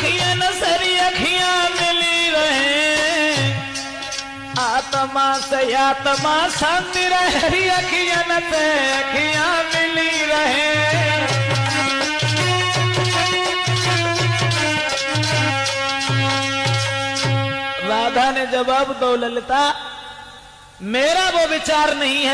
अखियां न सरी अखियां मिली रहे, आत्मा से आत्मा शांति रहे, अखियां न से अखियां मिली रहे। राधा ने जवाब दो ललिता, मेरा वो विचार नहीं है